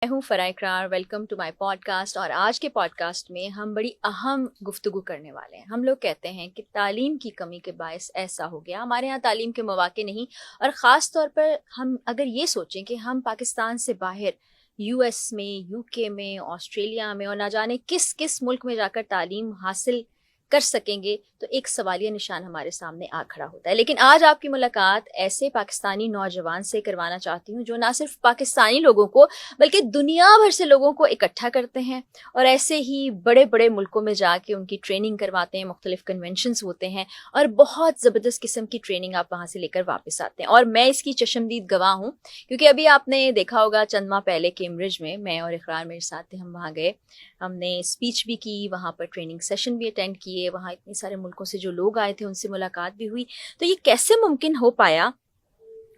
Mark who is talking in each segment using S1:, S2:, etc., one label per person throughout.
S1: मैं हूँ Farah Iqrar. Welcome to my podcast. और आज के पॉडकास्ट में हम बड़ी अहम गुफ्तगू करने वाले हैं। हम लोग कहते हैं कि तालीम की कमी के बायस ऐसा हो गया, हमारे यहाँ तालीम के मौके नहीं। और ख़ास तौर पर हम अगर ये सोचें कि हम पाकिस्तान से बाहर यूएस में, यूके में, ऑस्ट्रेलिया में और ना जाने किस किस मुल्क में जाकर तालीम हासिल कर सकेंगे, तो एक सवालिया निशान हमारे सामने आ खड़ा होता है। लेकिन आज आपकी मुलाकात ऐसे पाकिस्तानी नौजवान से करवाना चाहती हूँ जो ना सिर्फ पाकिस्तानी लोगों को बल्कि दुनिया भर से लोगों को इकट्ठा करते हैं और ऐसे ही बड़े बड़े मुल्कों में जाके उनकी ट्रेनिंग करवाते हैं। मुख्तलिफ कन्वेंशंस होते हैं और बहुत ज़बरदस्त किस्म की ट्रेनिंग आप वहाँ से लेकर वापस आते हैं। और मैं इसकी चशमदीद गवाह हूँ, क्योंकि अभी आपने देखा होगा चंद माह पहले कैम्ब्रिज में मैं और इकरार मेरे साथ थे, हम वहाँ गए, हमने स्पीच भी की, वहाँ पर ट्रेनिंग सेशन भी अटेंड किए, वहाँ इतने सारे मुल्कों से जो लोग आए थे उनसे मुलाकात भी हुई। तो ये कैसे मुमकिन हो पाया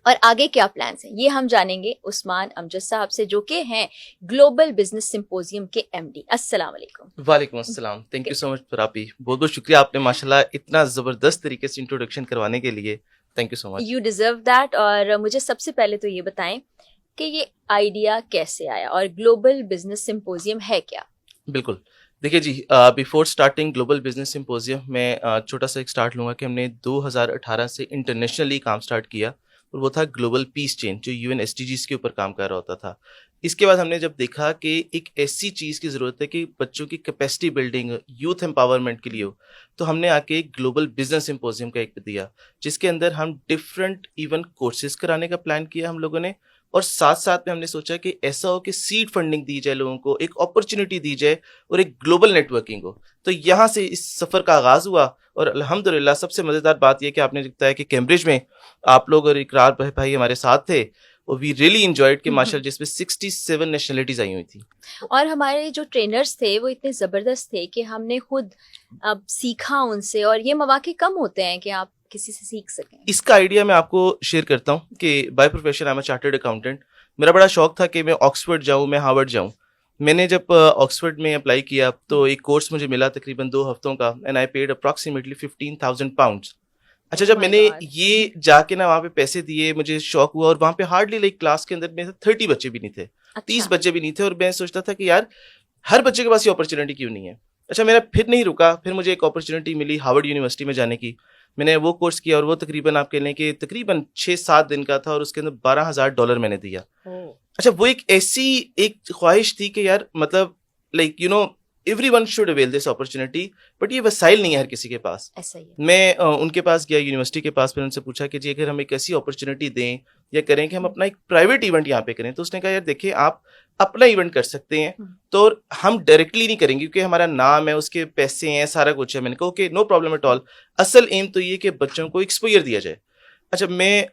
S1: और आगे क्या प्लान्स हैं, ये हम जानेंगे उस्मान अमजद साहब से, जो कि हैं ग्लोबल बिजनेस सिंपोजियम के एमडी। अस्सलाम वालेकुम।
S2: वालेकुम अस्सलाम। थैंक यू सो मच फरापी, बहुत बहुत शुक्रिया आपने माशाल्लाह इतना ज़बरदस्त तरीके से इंट्रोडक्शन करवाने के लिए। Thank you so much.
S1: You deserve that. और मुझे सबसे पहले तो ये बताएं कि ये आइडिया कैसे आया और ग्लोबल बिजनेस सिंपोजियम है क्या?
S2: बिल्कुल, देखिए जी, before starting global business symposium मैं छोटा सा एक स्टार्ट लूँगा कि हमने 2018 से इंटरनेशनली काम स्टार्ट किया और वो था ग्लोबल पीस चेन, जो यूएन एसडीजीज के ऊपर काम कर रहा होता था। इसके बाद हमने जब देखा कि एक ऐसी चीज़ की ज़रूरत है कि बच्चों की कैपेसिटी बिल्डिंग, यूथ एम्पावरमेंट के लिए हो, तो हमने आके ग्लोबल बिजनेस सिंपोजियम का एक दिया, जिसके अंदर हम डिफरेंट इवन कोर्सेज कराने का प्लान किया हम लोगों ने। और साथ साथ में हमने सोचा कि ऐसा हो कि सीड फंडिंग दी जाए, लोगों को एक अपॉर्चुनिटी दी जाए और एक ग्लोबल नेटवर्किंग हो। तो यहाँ से इस सफ़र का आगाज़ हुआ और अल्हम्दुलिल्लाह सबसे मज़ेदार बात यह कि आपने बताया कि कैम्ब्रिज में आप लोग और इकरार भाई हमारे साथ थे और वी रियली इंजॉयड कि माशाल्लाह जिसमें 67 नेशनलिटीज़ आई हुई थी।
S1: और हमारे जो ट्रेनर्स थे वो इतने ज़बरदस्त थे कि हमने खुद अब सीखा उनसे, और ये मौके कम होते हैं कि आप किसी से सीख सकें।
S2: इसका आइडिया मैं आपको शेयर करता हूँ कि by profession I am a chartered accountant. मेरा बड़ा शौक था कि मैं ऑक्सफोर्ड जाऊँ, मैं हार्वर्ड जाऊँ। मैंने जब ऑक्सफोर्ड में अप्लाई किया तो एक कोर्स मुझे मिला तकरीबन 2 हफ्तों का, and I paid approximately 15,000 pounds. अच्छा,
S1: ओह
S2: जब
S1: माय
S2: मैंने
S1: गॉड।
S2: ये जाके ना वहाँ पे पैसे दिए, मुझे शौक हुआ और वहाँ पे हार्डली लाइक क्लास के अंदर मेरे 30 बच्चे भी नहीं थे, 30
S1: अच्छा।
S2: बच्चे भी नहीं थे, और मैं सोचता था कि यार हर बच्चे के पास ये अपॉर्चुनिटी क्यों नहीं है। अच्छा, मेरा फिर नहीं रुका, फिर मुझे एक अपॉर्चुनिटी मिली हार्वर्ड यूनिवर्सिटी में जाने की। मैंने वो कोर्स किया और वो तकरीबन आप कह लें कि तकरीबन 6-7 दिन का था और उसके अंदर $12,000 मैंने दिया।
S1: ओह।
S2: अच्छा, वो एक ऐसी एक ख्वाहिश थी कि यार मतलब like everyone should avail this opportunity, but ये वसाइल नहीं है हर किसी के पास।
S1: ऐसा ही है।
S2: मैं उनके पास गया, यूनिवर्सिटी के पास, फिर उनसे पूछा कि जी अगर हम एक ऐसी अपॉर्चुनिटी दें या करें कि हम अपना एक प्राइवेट इवेंट यहाँ पे करें, तो उसने कहा यार देखिए आप अपना इवेंट कर सकते हैं, तो हम डायरेक्टली नहीं करेंगे क्योंकि हमारा नाम है, उसके पैसे हैं, सारा कुछ है। मैंने कहा okay, no problem at all. असल एम तो ये कि बच्चों को एक्सपोजर दिया जाए। अच्छा, मैं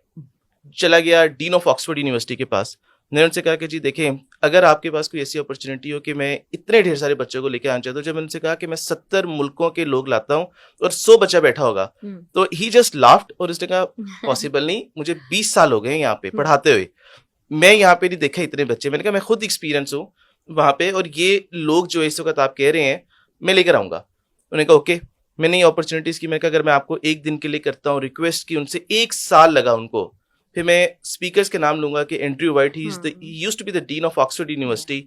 S2: चला गया डीन ऑफ ऑक्सफोर्ड यूनिवर्सिटी के पास। मैंने उनसे कहा कि जी देखें, अगर आपके पास कोई ऐसी अपॉर्चुनिटी हो कि मैं इतने ढेर सारे बच्चों को लेकर आना चाहता हूँ। जब मैंने उनसे कहा कि मैं 70 मुल्कों के लोग लाता हूँ और 100 बच्चा बैठा होगा, तो ही जस्ट लाफ्ड और उसने कहा पॉसिबल नहीं, मुझे 20 साल हो गए यहाँ पे पढ़ाते हुए, मैं यहाँ पे नहीं देखा इतने बच्चे। मैंने कहा मैं खुद एक्सपीरियंस हूँ वहाँ पे, और ये लोग जो इस वक्त आप कह रहे हैं मैं लेकर आऊँगा। उन्होंने कहा ओके। मैंने ये अपॉर्चुनिटीज़ की, मैंने कहा अगर मैं आपको एक दिन के लिए करता हूँ रिक्वेस्ट की उनसे, 1 साल लगा उनको। फिर मैं स्पीकर्स के नाम लूंगा कि Andrew White, he used to be the dean of Oxford University.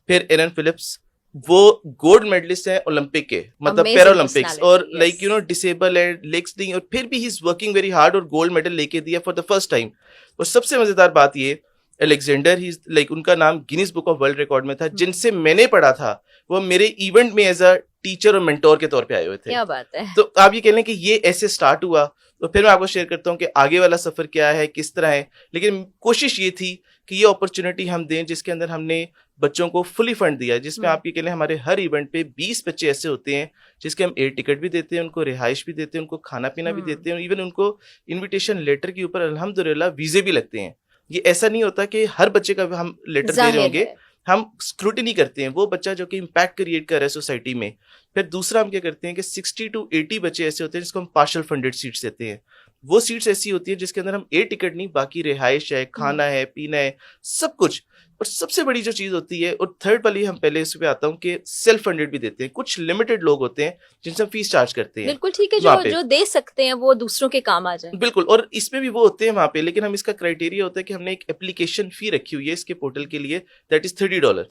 S2: फिर एरन फिलिप्स, वो गोल्ड मेडलिस्ट है ओलंपिक के, मतलब पैरालंपिक्स, और लाइक डिसेबल है, लेग्स नहीं, और फिर भी he is working very hard और गोल्ड मेडल लेके दिया फॉर द फर्स्ट टाइम। और सबसे मजेदार बात ये, अलेक्जेंडर, ही लाइक उनका नाम Guinness book of world record में था। जिनसे मैंने पढ़ा था वो मेरे इवेंट में एज अ टीचर और मेंटोर के तौर पे आए हुए थे।
S1: क्या बात है।
S2: तो आप ये कह लें कि ये ऐसे स्टार्ट हुआ। तो फिर मैं आपको शेयर करता हूँ कि आगे वाला सफर क्या है, किस तरह है। लेकिन कोशिश ये थी कि ये अपॉर्चुनिटी हम दें जिसके अंदर हमने बच्चों को फुली फंड दिया, जिसमें आप ये कह लें हमारे हर इवेंट पे 20 बच्चे ऐसे होते हैं जिसके हम एयर टिकट भी देते हैं, उनको रिहाइश भी देते हैं, उनको खाना पीना भी देते हैं, इवन उनको इन्विटेशन लेटर के ऊपर अल्हम्दुलिल्लाह वीजे भी लगते हैं। ये ऐसा नहीं होता कि हर बच्चे का हम लेटर दे रहे होंगे, हम स्क्रूटिनी करते हैं वो बच्चा जो कि इम्पैक्ट क्रिएट कर रहा है सोसाइटी में। फिर दूसरा हम क्या करते हैं कि 60 to 80 बच्चे ऐसे होते हैं जिसको हम पार्शियल फंडेड सीट्स देते हैं। वो सीट्स ऐसी होती है जिसके अंदर हम एयर टिकट नहीं, बाकी रिहाइश है, खाना है, पीना है, सब कुछ। और सबसे बड़ी जो चीज होती है, और थर्ड वाली हम पहले इस पे आता हूँ कि सेल्फ फंडेड भी देते हैं। कुछ लिमिटेड लोग होते हैं जिनसे हम फीस चार्ज करते हैं,
S1: बिल्कुल ठीक है,
S2: वहाँ
S1: जो
S2: पे।
S1: जो दे सकते हैं वो दूसरों के काम आ जाए।
S2: बिल्कुल, और इसमें भी वो होते हैं वहाँ पे, लेकिन हम इसका क्राइटेरिया होता है कि हमने एक एप्लीकेशन फी रखी हुई है इसके पोर्टल के लिए, दैट इज $30।